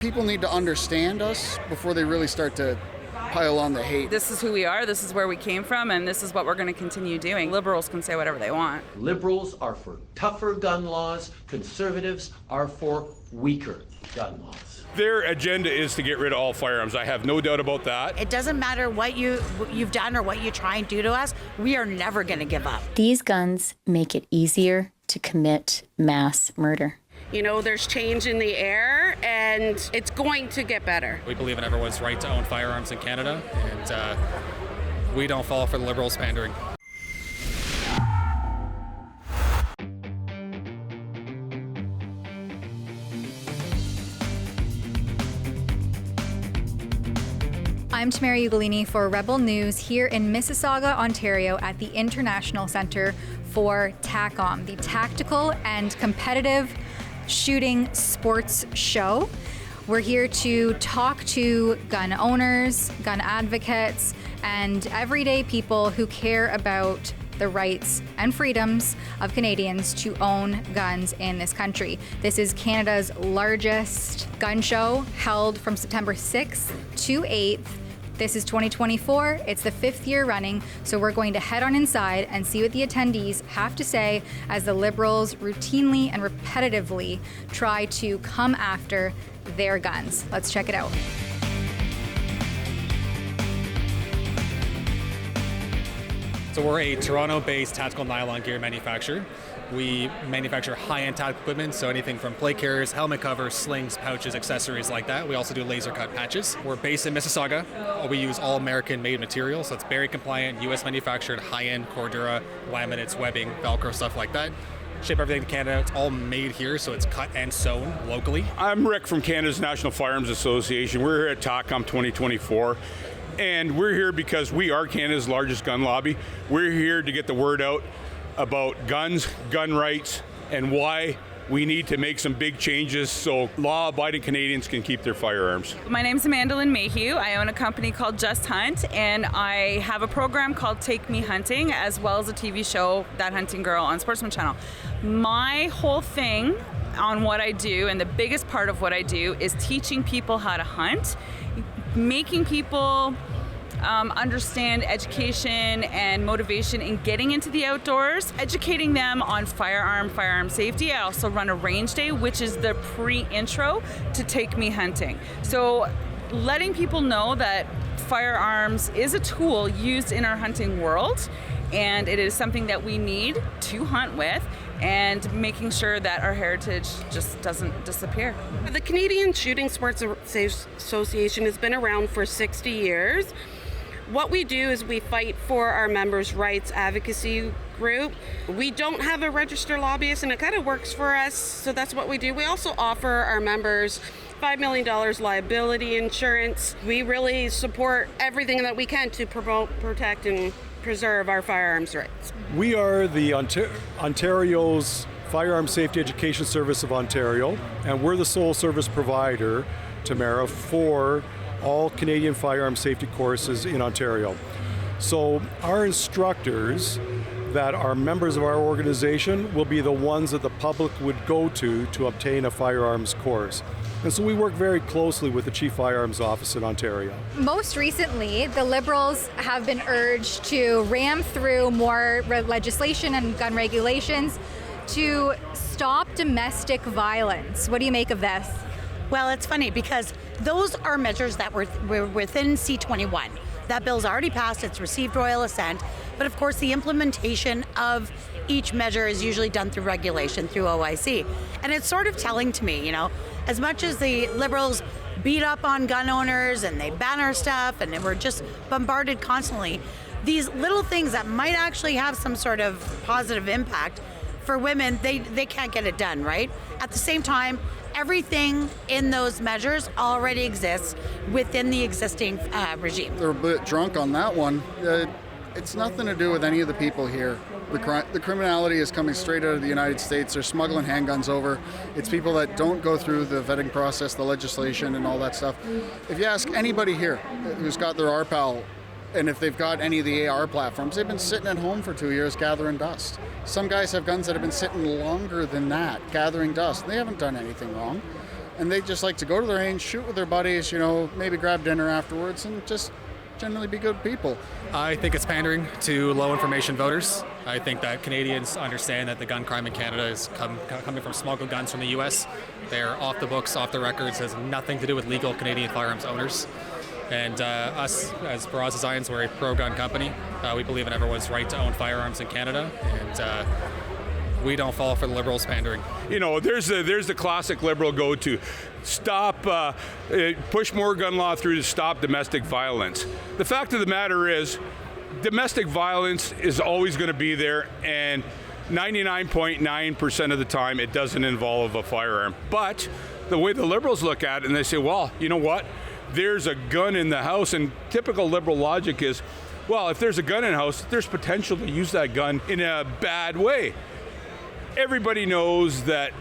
People need to understand us before they really start to pile on the hate. This is who we are, this is where we came from, and this is what we're going to continue doing. Liberals can say whatever they want. Liberals are for tougher gun laws. Conservatives are for weaker gun laws. Their agenda is to get rid of all firearms. I have no doubt about that. It doesn't matter what you've done or what you try and do to us. We are never going to give up. These guns make it easier to commit mass murder. You know, there's change in the air, and it's going to get better. We believe in everyone's right to own firearms in Canada, and we don't fall for the Liberals' pandering. I'm Tamara Ugolini for Rebel News here in Mississauga, Ontario at the International Centre for TACOM, the Tactical and Competitive Shooting Sports Show. We're here to talk to gun owners, gun advocates, and everyday people who care about the rights and freedoms of Canadians to own guns in this country. This is Canada's largest gun show, held from September 6th to 8th. This is 2024, it's the 5th year running, so we're going to head on inside and see what the attendees have to say as the Liberals routinely and repetitively try to come after their guns. Let's check it out. So we're a Toronto-based tactical nylon gear manufacturer. We manufacture high-end tactical equipment, so anything from plate carriers, helmet covers, slings, pouches, accessories like that. We also do laser cut patches. We're based in Mississauga. We use all American made material, so it's Berry compliant, US manufactured, high-end Cordura, laminates, webbing, Velcro, stuff like that. Ship everything to Canada. It's all made here, so it's cut and sewn locally. I'm Rick from Canada's National Firearms Association. We're here at TACOM 2024. And we're here because we are Canada's largest gun lobby. We're here to get the word out about guns, gun rights, and why we need to make some big changes so law-abiding Canadians can keep their firearms. My name's Amanda Lynn Mayhew. I own a company called Just Hunt, and I have a program called Take Me Hunting, as well as a TV show, That Hunting Girl, on Sportsman Channel. My whole thing on what I do, and the biggest part of what I do, is teaching people how to hunt, making people understand education and motivation in getting into the outdoors, educating them on firearm safety. I also run a range day, which is the pre-intro to Take Me Hunting. So letting people know that firearms is a tool used in our hunting world, and it is something that we need to hunt with, and making sure that our heritage just doesn't disappear. The Canadian Shooting Sports Association has been around for 60 years. What we do is we fight for our members' rights advocacy group. We don't have a registered lobbyist, and it kind of works for us, so that's what we do. We also offer our members $5 million liability insurance. We really support everything that we can to promote, protect, and preserve our firearms rights. We are the Ontario's Firearm Safety Education Service of Ontario, and we're the sole service provider, Tamara, for all Canadian firearm safety courses in Ontario. So our instructors that are members of our organization will be the ones that the public would go to obtain a firearms course. And so we work very closely with the Chief Firearms Office in Ontario. Most recently, the Liberals have been urged to ram through more legislation and gun regulations to stop domestic violence. What do you make of this? Well, it's funny because those are measures that were within C-21. That bill's already passed, it's received royal assent, but of course the implementation of each measure is usually done through regulation, through OIC. And it's sort of telling to me, you know, as much as the Liberals beat up on gun owners and they ban our stuff and we're just bombarded constantly, these little things that might actually have some sort of positive impact for women, they can't get it done, right? At the same time, everything in those measures already exists within the existing regime. They're a bit drunk on that one. It's nothing to do with any of the people here. The criminality is coming straight out of the United States. They're smuggling handguns over. It's people that don't go through the vetting process, the legislation, and all that stuff. If you ask anybody here who's got their RPAL, and if they've got any of the AR platforms, they've been sitting at home for 2 years gathering dust. Some guys have guns that have been sitting longer than that, gathering dust. They haven't done anything wrong. and they just like to go to the range, shoot with their buddies, maybe grab dinner afterwards, and just generally be good people. I think it's pandering to low information voters. I think that Canadians understand that the gun crime in Canada is coming from smuggled guns from the U.S. They're off the books, off the records, has nothing to do with legal Canadian firearms owners. And us, as Baraz Designs, we're a pro-gun company. We believe in everyone's right to own firearms in Canada, and we don't fall for the Liberals' pandering. There's the classic Liberal go-to. Stop, push more gun law through to stop domestic violence. The fact of the matter is, domestic violence is always going to be there, and 99.9% of the time it doesn't involve a firearm. But the way the Liberals look at it, and they say, well, you know what? There's a gun in the house, and typical Liberal logic is, well, if there's a gun in the house, there's potential to use that gun in a bad way. Everybody knows that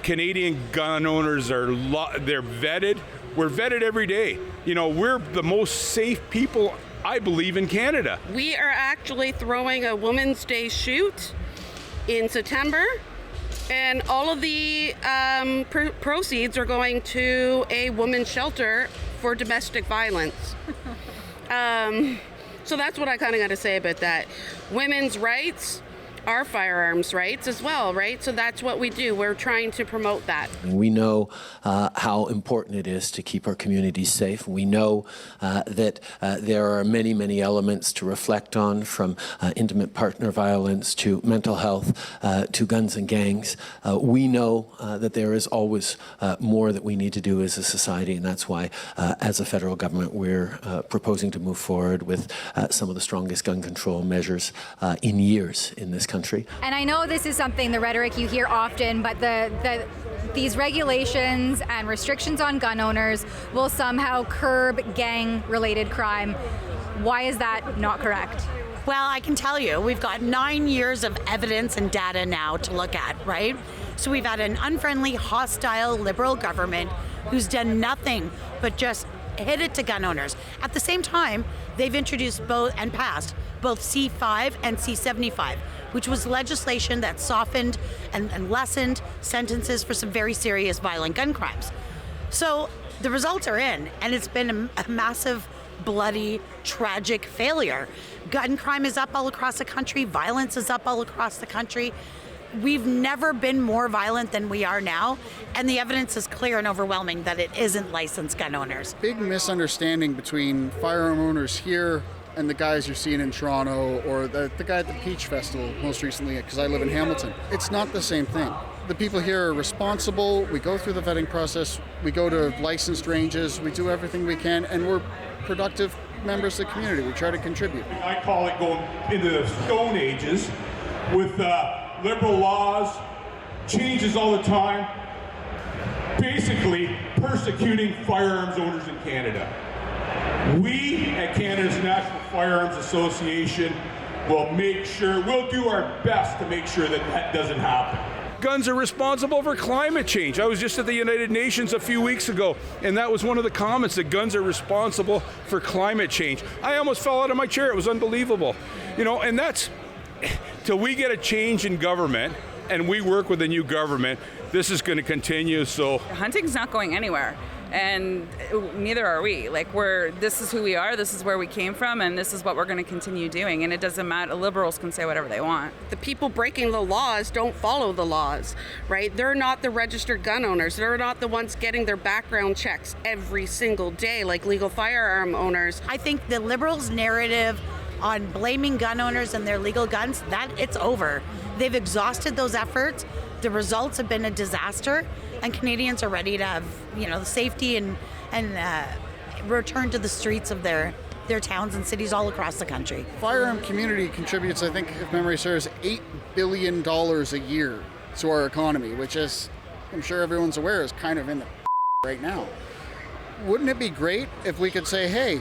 Canadian gun owners they're vetted. We're vetted every day. We're the most safe people, I believe, in Canada. We are actually throwing a Women's Day shoot in September, and all of the proceeds are going to a women's shelter for domestic violence. So that's what I kind of got to say about that. Women's rights are firearms rights as well, right? So that's what we do. We're trying to promote that. We know how important it is to keep our communities safe. We know that there are many, many elements to reflect on, from intimate partner violence to mental health to guns and gangs. We know that there is always more that we need to do as a society, and that's why, as a federal government, we're proposing to move forward with some of the strongest gun control measures in years in this country. And I know this is something, the rhetoric you hear often, but these regulations and restrictions on gun owners will somehow curb gang-related crime. Why is that not correct? Well, I can tell you, we've got 9 years of evidence and data now to look at, right? So we've had an unfriendly, hostile, Liberal government who's done nothing but just hit it to gun owners. At the same time, they've introduced both and passed both C5 and C75, which was legislation that softened and lessened sentences for some very serious violent gun crimes. So the results are in, and it's been a massive, bloody, tragic failure. Gun crime is up all across the country. Violence is up all across the country. We've never been more violent than we are now, and the evidence is clear and overwhelming that it isn't licensed gun owners. Big misunderstanding between firearm owners here and the guys you're seeing in Toronto, or the guy at the Peach Festival most recently, because I live in Hamilton. It's not the same thing. The people here are responsible. We go through the vetting process. We go to licensed ranges. We do everything we can, and we're productive members of the community. We try to contribute. I call it going into the Stone Ages with Liberal laws, changes all the time, basically persecuting firearms owners in Canada. We at Canada's National Firearms Association will we'll do our best to make sure that doesn't happen. Guns are responsible for climate change. I was just at the United Nations a few weeks ago, and that was one of the comments, that guns are responsible for climate change. I almost fell out of my chair. It was unbelievable. And that's, till we get a change in government and we work with a new government, this is going to continue. So Hunting's not going anywhere, and neither are we. This is who we are, this is where we came from, and this is what we're going to continue doing, and it doesn't matter. Liberals can say whatever they want. The people breaking the laws don't follow the laws, right? They're not the registered gun owners. They're not the ones getting their background checks every single day like legal firearm owners. I think the Liberals' narrative on blaming gun owners and their legal guns, that it's over. They've exhausted those efforts. The results have been a disaster, and Canadians are ready to have, the safety and return to the streets of their towns and cities all across the country. Firearm community contributes, I think, if memory serves, $8 billion a year to our economy, which is, I'm sure everyone's aware, is kind of in the right now. Wouldn't it be great if we could say, hey,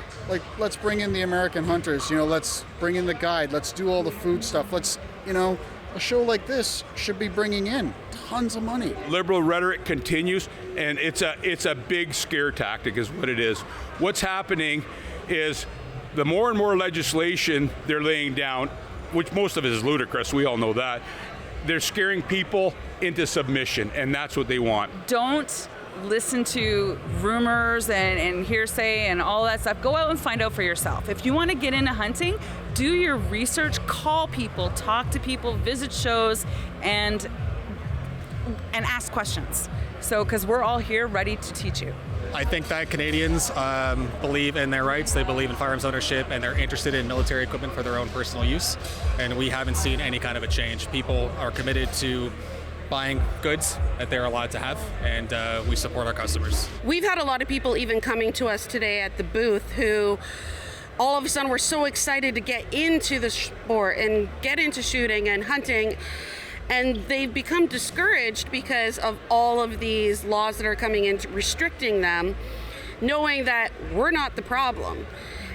let's bring in the American hunters, let's bring in the guide, let's do all the food stuff, let's, a show like this should be bringing in tons of money. Liberal rhetoric continues, and it's a big scare tactic is what it is. What's happening is the more and more legislation they're laying down, which most of it is ludicrous, we all know that, they're scaring people into submission, and that's what they want. Don't listen to rumors and hearsay and all that stuff. Go out and find out for yourself. If you want to get into hunting, do your research, call people, talk to people, visit shows, and ask questions. So, because we're all here ready to teach you. I think that Canadians believe in their rights, they believe in firearms ownership, and they're interested in military equipment for their own personal use. And we haven't seen any kind of a change. People are committed to buying goods that they're allowed to have, and we support our customers. We've had a lot of people even coming to us today at the booth who all of a sudden were so excited to get into the sport and get into shooting and hunting. And they've become discouraged because of all of these laws that are coming in restricting them, knowing that we're not the problem.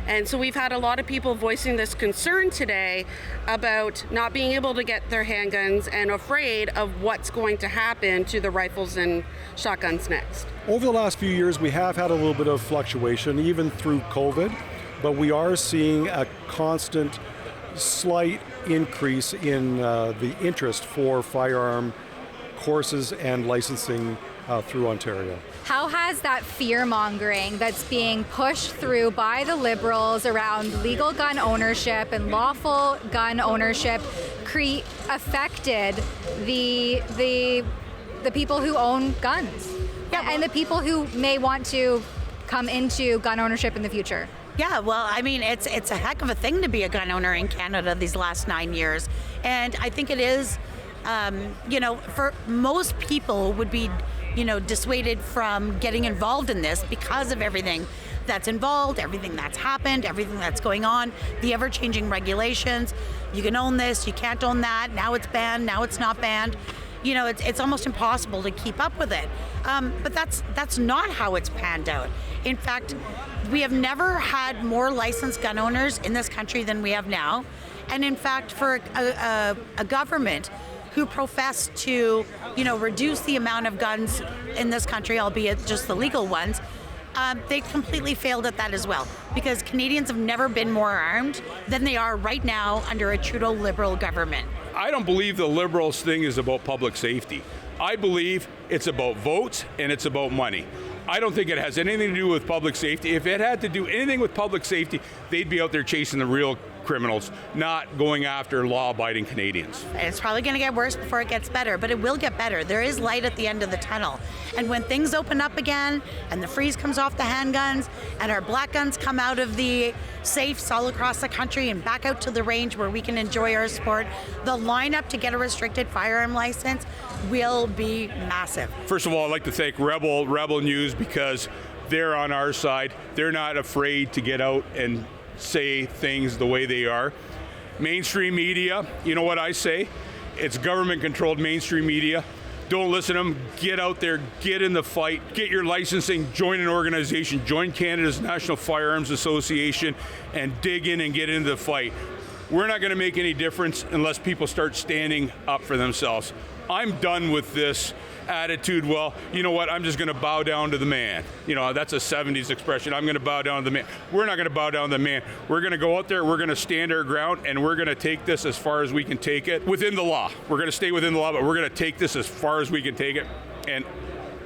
And so we've had a lot of people voicing this concern today about not being able to get their handguns and afraid of what's going to happen to the rifles and shotguns next. Over the last few years, we have had a little bit of fluctuation, even through COVID, but we are seeing a constant slight increase in the interest for firearm courses and licensing through Ontario. How has that fear-mongering that's being pushed through by the Liberals around legal gun ownership and lawful gun ownership affected the people who own guns and the people who may want to come into gun ownership in the future? Yeah, well, I mean, it's a heck of a thing to be a gun owner in Canada these last 9 years. And I think it is, for most people would be, dissuaded from getting involved in this because of everything that's involved, everything that's happened, everything that's going on, the ever-changing regulations. You can own this, you can't own that, now it's banned, now it's not banned. It's almost impossible to keep up with it. But that's not how it's panned out. In fact, we have never had more licensed gun owners in this country than we have now. And in fact, for a government who profess to, reduce the amount of guns in this country, albeit just the legal ones, they completely failed at that as well. Because Canadians have never been more armed than they are right now under a Trudeau Liberal government. I don't believe the Liberals thing is about public safety. I believe it's about votes and it's about money. I don't think it has anything to do with public safety. If it had to do anything with public safety, they'd be out there chasing the real criminals, not going after law-abiding Canadians. It's probably going to get worse before it gets better, but it will get better. There is light at the end of the tunnel. And when things open up again, and the freeze comes off the handguns, and our black guns come out of the safes all across the country and back out to the range where we can enjoy our sport, the lineup to get a restricted firearm license will be massive. First of all, I'd like to thank Rebel News because they're on our side. They're not afraid to get out and say things the way they are. Mainstream media, you know what I say? It's government-controlled mainstream media. Don't listen to them. Get out there, get in the fight, get your licensing, join an organization, join Canada's National Firearms Association, and dig in and get into the fight. We're not going to make any difference unless people start standing up for themselves. I'm done with this attitude, well, you know what, I'm just going to bow down to the man. That's a 70s expression. I'm going to bow down to the man. We're not going to bow down to the man. We're going to go out there, we're going to stand our ground, and we're going to take this as far as we can take it within the law. We're going to stay within the law, but we're going to take this as far as we can take it. And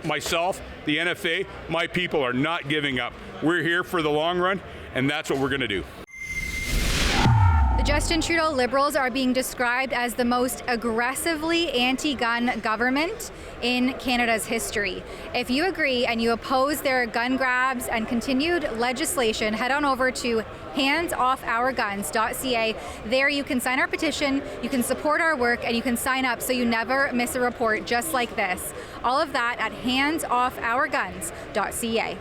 myself, the NFA, my people are not giving up. We're here for the long run, and that's what we're going to do. The Justin Trudeau Liberals are being described as the most aggressively anti-gun government in Canada's history. If you agree and you oppose their gun grabs and continued legislation, head on over to handsoffourguns.ca. There you can sign our petition, you can support our work, and you can sign up so you never miss a report just like this. All of that at handsoffourguns.ca.